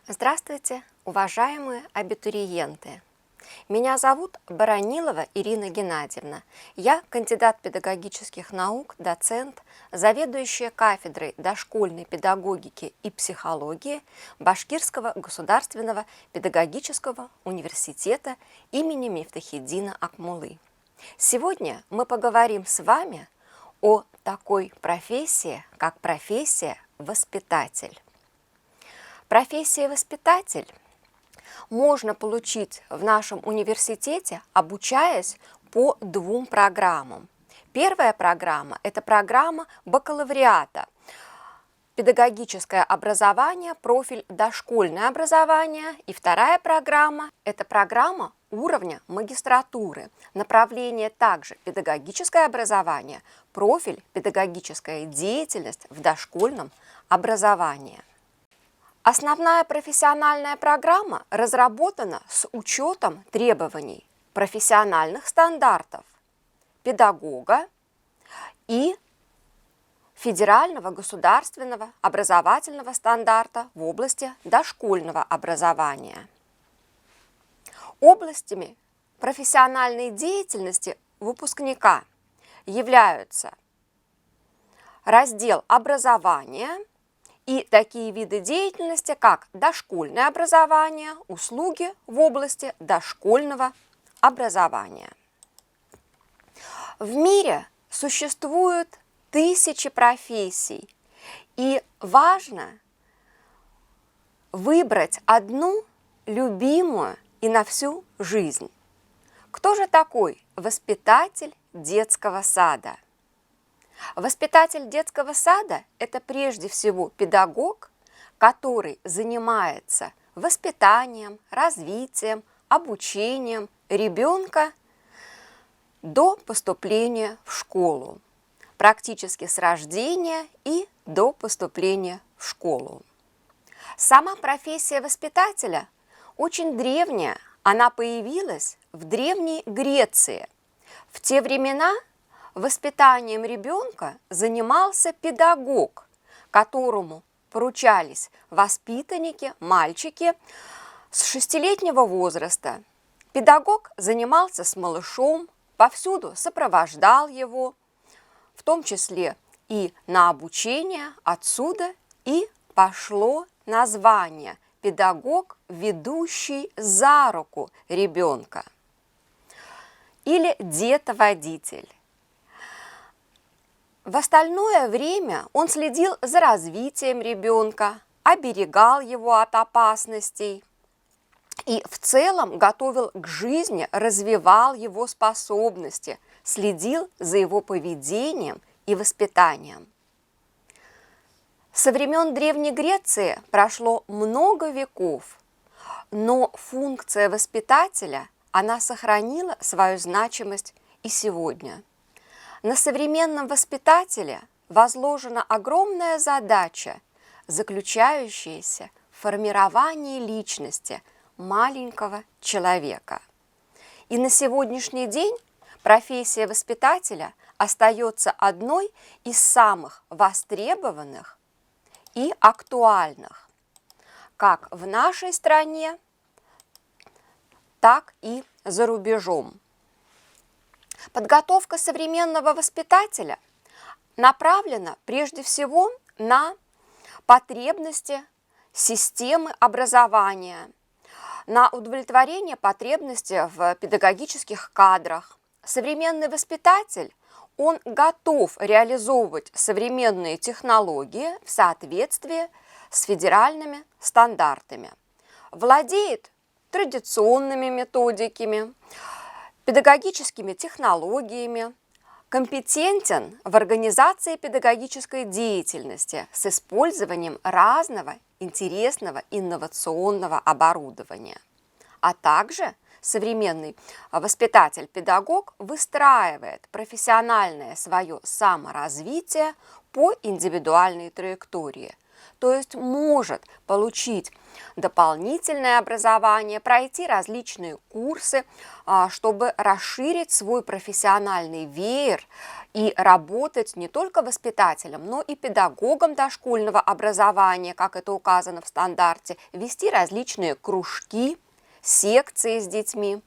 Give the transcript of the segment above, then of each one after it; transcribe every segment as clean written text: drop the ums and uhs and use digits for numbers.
Здравствуйте, уважаемые абитуриенты! Меня зовут Баранилова Ирина Геннадьевна. Я кандидат педагогических наук, доцент, заведующая кафедрой дошкольной педагогики и психологии Башкирского государственного педагогического университета имени Мифтахиддина Акмуллы. Сегодня мы поговорим с вами о такой профессии, как профессия воспитатель. Профессия воспитатель можно получить в нашем университете, обучаясь по двум программам. Первая программа – это программа бакалавриата. Педагогическое образование, профиль дошкольное образование. И вторая программа – это программа уровня магистратуры. Направление также педагогическое образование, профиль педагогическая деятельность в дошкольном образовании. Основная профессиональная программа разработана с учетом требований профессиональных стандартов педагога и федерального государственного образовательного стандарта в области дошкольного образования. Областями профессиональной деятельности выпускника являются раздел образования и такие виды деятельности, как дошкольное образование, услуги в области дошкольного образования. В мире существуют тысячи профессий, и важно выбрать одну любимую и на всю жизнь. Кто же такой воспитатель детского сада? Воспитатель детского сада – это прежде всего педагог, который занимается воспитанием, развитием, обучением ребенка до поступления в школу, практически с рождения и до поступления в школу. Сама профессия воспитателя очень древняя, она появилась в Древней Греции. В те времена воспитанием ребенка занимался педагог, которому поручались воспитанники, мальчики с 6-летнего возраста. Педагог занимался с малышом, повсюду сопровождал его, в том числе и на обучение. Отсюда и пошло название педагог, ведущий за руку ребенка, или детоводитель. В остальное время он следил за развитием ребенка, оберегал его от опасностей и в целом готовил к жизни, развивал его способности, следил за его поведением и воспитанием. Со времен Древней Греции прошло много веков, но функция воспитателя, она сохранила свою значимость и сегодня. На современном воспитателе возложена огромная задача, заключающаяся в формировании личности маленького человека. И на сегодняшний день профессия воспитателя остается одной из самых востребованных и актуальных, как в нашей стране, так и за рубежом. Подготовка современного воспитателя направлена прежде всего на потребности системы образования, на удовлетворение потребностей в педагогических кадрах. Современный воспитатель, он готов реализовывать современные технологии в соответствии с федеральными стандартами, владеет традиционными методиками, педагогическими технологиями, компетентен в организации педагогической деятельности с использованием разного интересного инновационного оборудования. А также современный воспитатель-педагог выстраивает профессиональное свое саморазвитие по индивидуальной траектории, то есть может получить дополнительное образование, пройти различные курсы, чтобы расширить свой профессиональный веер и работать не только воспитателем, но и педагогом дошкольного образования, как это указано в стандарте, вести различные кружки, секции с детьми.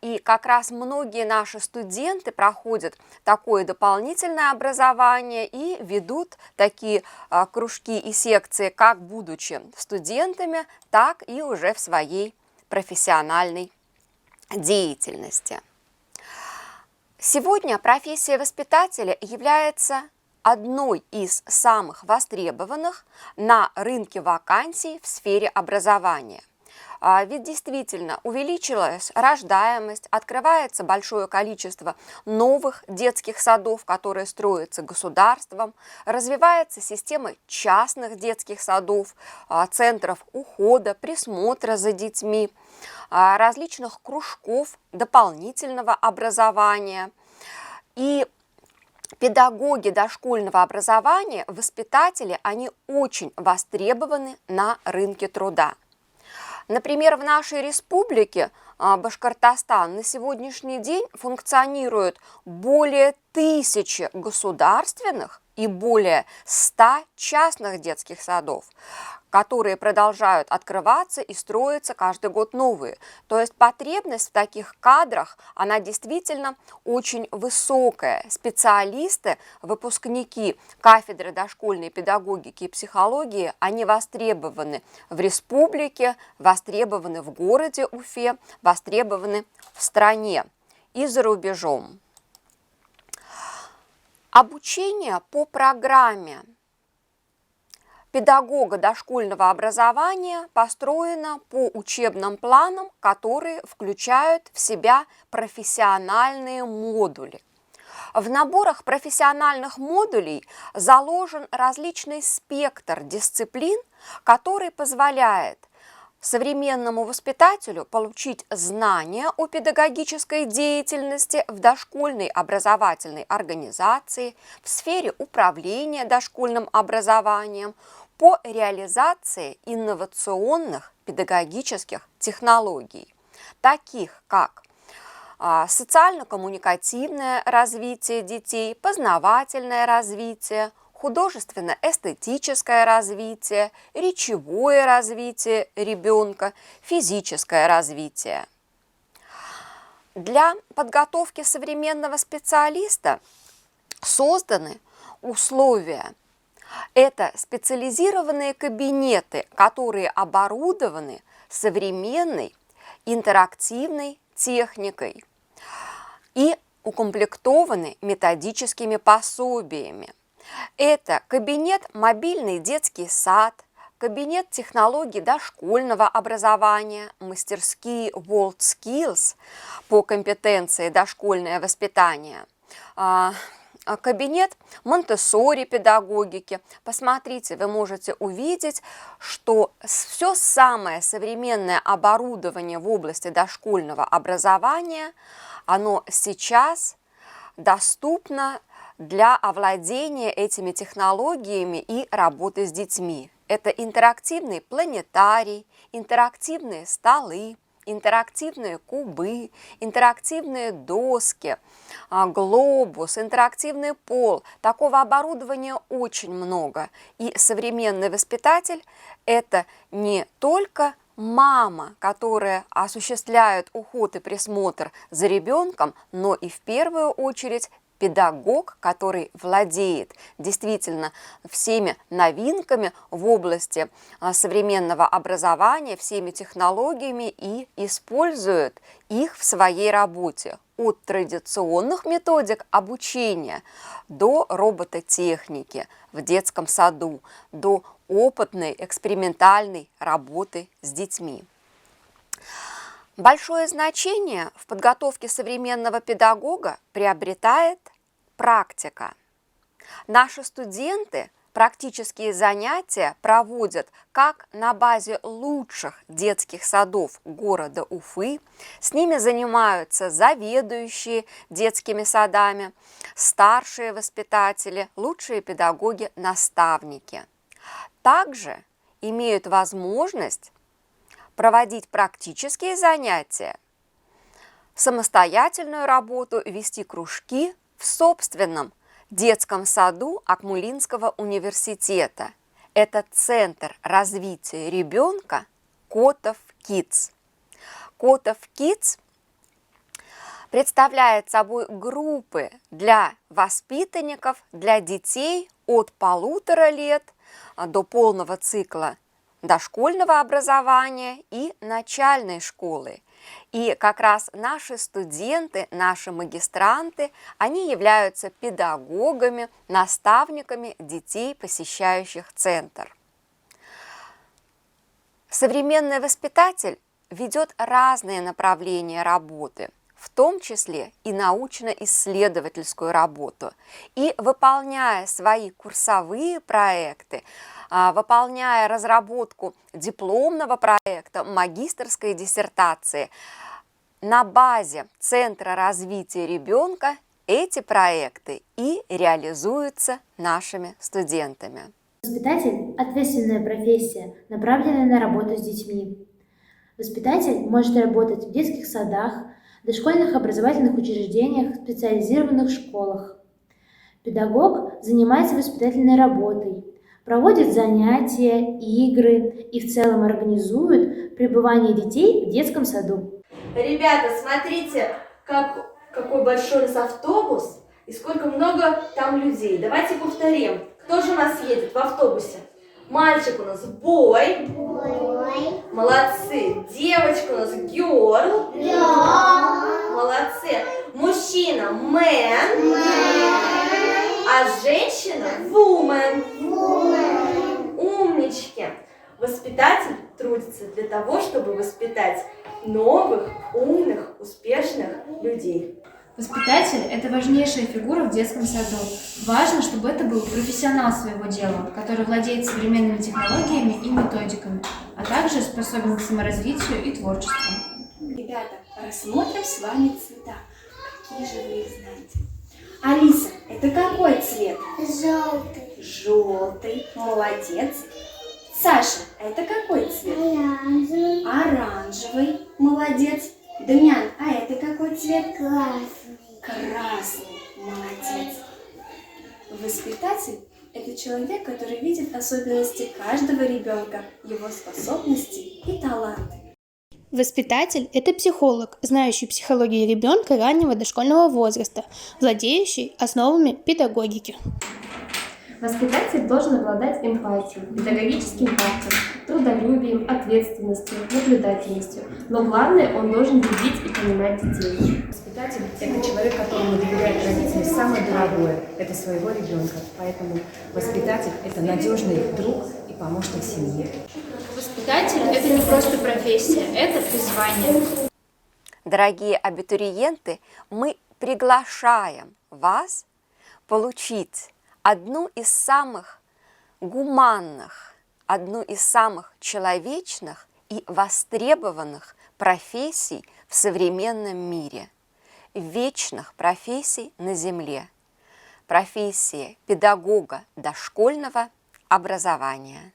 И как раз многие наши студенты проходят такое дополнительное образование и ведут такие кружки и секции, как будучи студентами, так и уже в своей профессиональной деятельности. Сегодня профессия воспитателя является одной из самых востребованных на рынке вакансий в сфере образования. Ведь действительно увеличилась рождаемость, открывается большое количество новых детских садов, которые строятся государством, развивается система частных детских садов, центров ухода, присмотра за детьми, различных кружков дополнительного образования. И педагоги дошкольного образования, воспитатели, они очень востребованы на рынке труда. Например, в нашей республике Башкортостан на сегодняшний день функционирует более 1000 государственных и более 100 частных детских садов, которые продолжают открываться и строятся каждый год новые. То есть потребность в таких кадрах, она действительно очень высокая. Специалисты, выпускники кафедры дошкольной педагогики и психологии, они востребованы в республике, востребованы в городе Уфе, востребованы в стране и за рубежом. Обучение по программе педагога дошкольного образования построено по учебным планам, которые включают в себя профессиональные модули. В наборах профессиональных модулей заложен различный спектр дисциплин, который позволяет современному воспитателю получить знания о педагогической деятельности в дошкольной образовательной организации, в сфере управления дошкольным образованием, по реализации инновационных педагогических технологий, таких как социально-коммуникативное развитие детей, познавательное развитие, художественно-эстетическое развитие, речевое развитие ребенка, физическое развитие. Для подготовки современного специалиста созданы условия. Это специализированные кабинеты, которые оборудованы современной интерактивной техникой и укомплектованы методическими пособиями. Это кабинет «Мобильный детский сад», кабинет технологий дошкольного образования, мастерские WorldSkills по компетенции дошкольное воспитание, кабинет Монтессори педагогики. Посмотрите, вы можете увидеть, что все самое современное оборудование в области дошкольного образования, оно сейчас доступно для овладения этими технологиями и работы с детьми. Это интерактивный планетарий, интерактивные столы, интерактивные кубы, интерактивные доски, глобус, интерактивный пол. Такого оборудования очень много. И современный воспитатель – это не только мама, которая осуществляет уход и присмотр за ребенком, но и в первую очередь педагог, который владеет действительно всеми новинками в области современного образования, всеми технологиями и использует их в своей работе. От традиционных методик обучения до робототехники в детском саду, до опытной экспериментальной работы с детьми. Большое значение в подготовке современного педагога приобретает практика. Наши студенты практические занятия проводят как на базе лучших детских садов города Уфы, с ними занимаются заведующие детскими садами, старшие воспитатели, лучшие педагоги, наставники. также имеют возможность проводить практические занятия, самостоятельную работу, вести кружки в собственном детском саду Акмулинского университета. Это Центр развития ребенка Котов Kids. Котов Kids представляет собой группы для воспитанников, для детей от 1,5 лет до полного цикла дошкольного образования и начальной школы. И как раз наши студенты, наши магистранты, они являются педагогами, наставниками детей, посещающих центр. Современный воспитатель ведет разные направления работы, в том числе и научно-исследовательскую работу. И выполняя свои курсовые проекты, выполняя разработку дипломного проекта, магистерской диссертации, на базе Центра развития ребенка эти проекты и реализуются нашими студентами. Воспитатель – ответственная профессия, направленная на работу с детьми. Воспитатель может работать в детских садах, дошкольных образовательных учреждениях, специализированных школах. Педагог занимается воспитательной работой, проводит занятия, игры и в целом организует пребывание детей в детском саду. Ребята, смотрите, какой большой у нас автобус и сколько много там людей. Давайте повторим. Кто же у нас едет в автобусе? Мальчик у нас бой. Бой. Молодцы. Девочка у нас girl. Girl. Молодцы. Мужчина man. А женщина woman. Умнички. Воспитатель трудится для того, чтобы воспитать новых, умных, успешных людей. Воспитатель – это важнейшая фигура в детском саду. Важно, чтобы это был профессионал своего дела, который владеет современными технологиями и методиками, а также способен к саморазвитию и творчеству. Ребята, рассмотрим с вами цвета. Какие же вы их знаете? Алиса, это какой цвет? Желтый. Желтый. Молодец. Саша, это какой цвет? Оранжевый. Оранжевый. Молодец. Дамьян, а это какой цвет? Красный. Красный. Молодец. Воспитатель – это человек, который видит особенности каждого ребенка, его способности и таланты. Воспитатель – это психолог, знающий психологию ребенка раннего дошкольного возраста, владеющий основами педагогики. Воспитатель должен обладать эмпатией, педагогическим тактом, трудолюбием, ответственностью, наблюдательностью. Но главное, он должен любить и понимать детей. Воспитатель – это человек, которому доверяет родители самое дорогое – это своего ребенка. Поэтому воспитатель – это надежный друг и помощник семье. Воспитатель – это не просто профессия, это призвание. Дорогие абитуриенты, мы приглашаем вас получить одну из самых гуманных, одну из самых человечных и востребованных профессий в современном мире, вечных профессий на Земле, профессии педагога дошкольного образования.